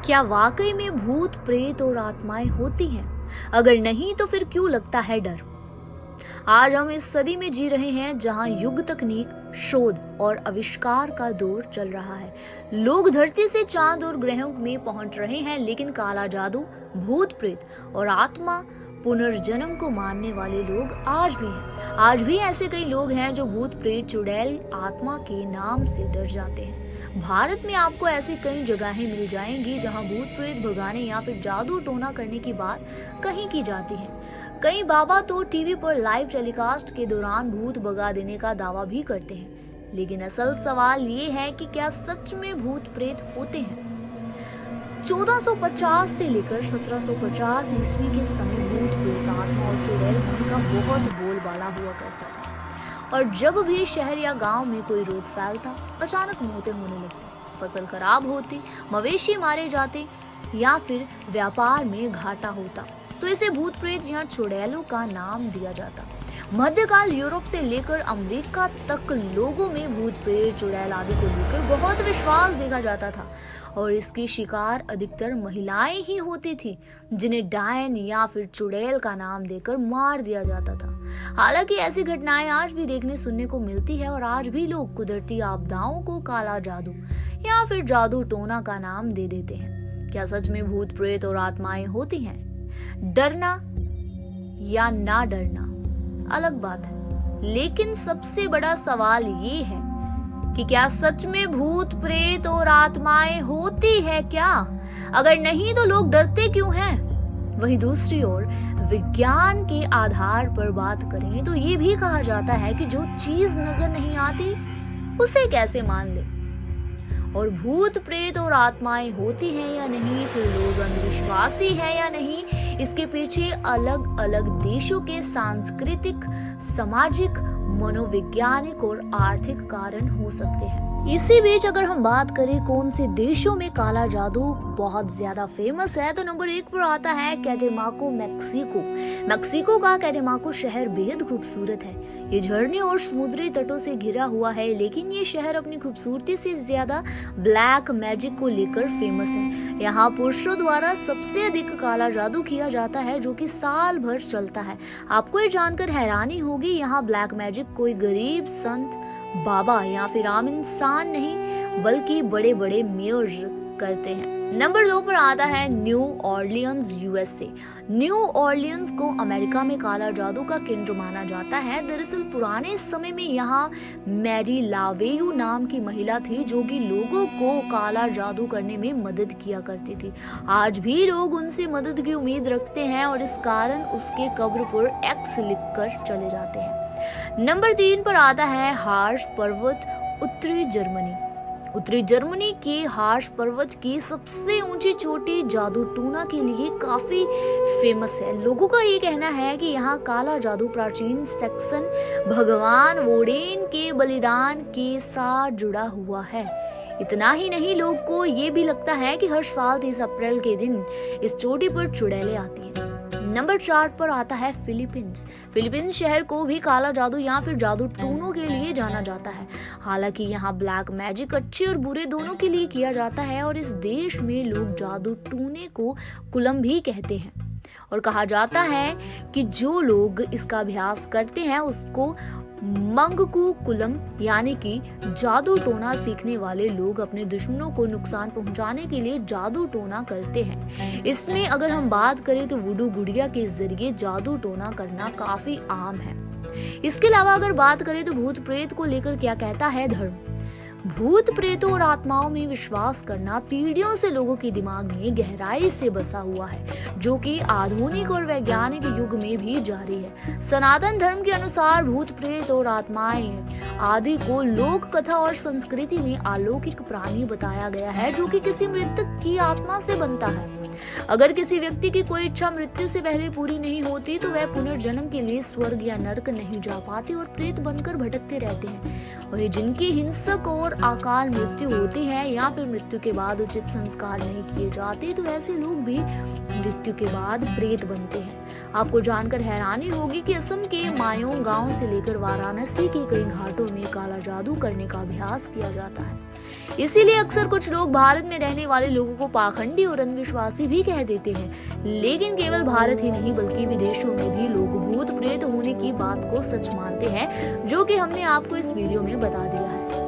क्या वाकई में भूत प्रेत और आत्माएं होती हैं? अगर नहीं तो फिर क्यों लगता है डर? आज हम इस सदी में जी रहे हैं जहां युग तकनीक, शोध और आविष्कार का दौर चल रहा है। लोग धरती से चांद और ग्रहों में पहुंच रहे हैं, लेकिन काला जादू, भूत प्रेत और आत्मा पुनर्जन्म को मानने वाले लोग आज भी हैं। आज भी ऐसे कई लोग हैं जो भूत प्रेत, चुड़ैल, आत्मा के नाम से डर जाते हैं। भारत में आपको ऐसी कई जगहें मिल जाएंगी जहां भूत प्रेत भगाने या फिर जादू टोना करने की बात कहीं की जाती है। कई बाबा तो टीवी पर लाइव टेलीकास्ट के दौरान भूत भगा देने का दावा भी करते हैं। लेकिन असल सवाल ये है कि क्या सच में भूत प्रेत होते हैं? 1450 से लेकर 1750 ईस्वी के समय भूत प्रेत, आत्मा और चुड़ैल होने का बहुत बोलबाला हुआ करता था। और जब भी शहर या गांव में कोई रोग फैलता, अचानक मौतें होने लगती, फसल खराब होती, मवेशी मारे जाते या फिर व्यापार में घाटा होता, तो इसे भूत प्रेत या चुड़ैलों का नाम दिया जाता। मध्यकाल यूरोप से लेकर अमेरिका तक लोगों में भूत प्रेत, चुड़ैल आदि को लेकर बहुत विश्वास देखा जाता था और इसकी शिकार अधिकतर महिलाएं ही होती थी, जिन्हें डायन या फिर चुड़ैल का नाम देकर मार दिया जाता था। हालांकि ऐसी घटनाएं आज भी देखने सुनने को मिलती है और आज भी लोग कुदरती आपदाओं को काला जादू या फिर जादू टोना का नाम दे देते हैं। क्या सच में भूत प्रेत और आत्माएं होती हैं? डरना या ना डरना अलग बात है, लेकिन सबसे बड़ा सवाल ये है कि क्या सच में भूत प्रेत और आत्माएं होती है क्या? अगर नहीं तो लोग डरते क्यों हैं? वहीं दूसरी ओर विज्ञान के आधार पर बात करें तो ये भी कहा जाता है कि जो चीज नजर नहीं आती उसे कैसे मान ले। और भूत प्रेत और आत्माएं होती हैं या नहीं, फिर लोग अंधविश्वासी हैं या नहीं, इसके पीछे अलग अलग देशों के सांस्कृतिक, सामाजिक, मनोवैज्ञानिक और आर्थिक कारण हो सकते हैं। इसी बीच अगर हम बात करें कौन से देशों में काला जादू बहुत ज्यादा फेमस है, तो नंबर 1 पर आता है कैटेमाको, मैक्सिको। मैक्सिको का कैटेमाको शहर बेहद खूबसूरत है। ये झरने और समुद्री तटों से घिरा हुआ है, लेकिन ये शहर अपनी खूबसूरती से ज्यादा ब्लैक मैजिक को लेकर फेमस है। यहाँ पुरुषों द्वारा सबसे अधिक काला जादू किया जाता है, जो कि साल भर चलता है। आपको ये जानकर हैरानी होगी, यहाँ ब्लैक मैजिक कोई गरीब संत, बाबा या फिर आम इंसान नहीं, बल्कि बड़े बड़े मेयर्स करते हैं। नंबर 2 पर आता है new Orleans, USA. New Orleans को अमेरिका में काला जादू का केंद्र माना जाता है। दरअसल पुराने समय में यहाँ मैरी लावेयू नाम की महिला थी, जो कि लोगों को काला जादू करने में मदद किया करती थी। आज भी लोग उनसे मदद की उम्मीद रखते हैं और इस कारण उसके कब्र पर एक्स लिखकर चले जाते हैं। नंबर 3 पर आता है हार्स पर्वत, उत्तरी जर्मनी। उत्तरी जर्मनी के हार्स पर्वत की सबसे ऊंची चोटी जादू टूना के लिए काफी फेमस है। लोगों का ये कहना है कि यहाँ काला जादू प्राचीन सेक्सन भगवान वोडेन के बलिदान के साथ जुड़ा हुआ है। इतना ही नहीं, लोग को ये भी लगता है कि हर साल 30 अप्रैल के दिन इस चोटी पर चुड़ैलें आती हैं। नंबर 4 पर आता है फिलीपींस। फिलीपींस शहर को भी काला जादू या फिर जादू टूनों के लिए जाना जाता है। हालांकि यहाँ ब्लैक मैजिक अच्छे और बुरे दोनों के लिए किया जाता है और इस देश में लोग जादू टूने को कुलम भी कहते हैं। और कहा जाता है कि जो लोग इसका अभ्यास करते हैं उसको मंगकू कुलम यानी कि जादू टोना सीखने वाले लोग अपने दुश्मनों को नुकसान पहुंचाने के लिए जादू टोना करते हैं। इसमें अगर हम बात करें तो वुडू गुड़िया के जरिए जादू टोना करना काफी आम है। इसके अलावा अगर बात करें तो भूत प्रेत को लेकर क्या कहता है धर्म। भूत प्रेतों और आत्माओं में विश्वास करना पीढ़ियों से लोगों के दिमाग में गहराई से बसा हुआ है, जो कि आधुनिक और वैज्ञानिक युग में भी जारी है। सनातन धर्म के अनुसार भूत प्रेत और आत्माएं आदि को लोक कथा और संस्कृति में अलौकिक प्राणी बताया गया है, जो कि किसी मृतक की आत्मा से बनता है। अगर किसी व्यक्ति की कोई इच्छा मृत्यु से पहले पूरी नहीं होती तो वह पुनर्जन्म के लिए स्वर्ग या नर्क नहीं जा पाते और प्रेत बनकर भटकते रहते हैं। वही जिनकी हिंसक और और अकाल मृत्यु होती है या फिर मृत्यु के बाद उचित संस्कार नहीं किए जाते तो ऐसे लोग भी मृत्यु के बाद प्रेत बनते हैं। आपको जानकर हैरानी होगी कि असम के मायोंग गांव से लेकर वाराणसी के कई घाटों में काला जादू करने का अभ्यास किया जाता है। इसीलिए अक्सर कुछ लोग भारत में रहने वाले लोगों को पाखंडी और अंधविश्वासी भी कह देते हैं। लेकिन केवल भारत ही नहीं बल्कि विदेशों में भी लोग भूत प्रेत होने की बात को सच मानते हैं, जो कि हमने आपको इस वीडियो में बता दिया है।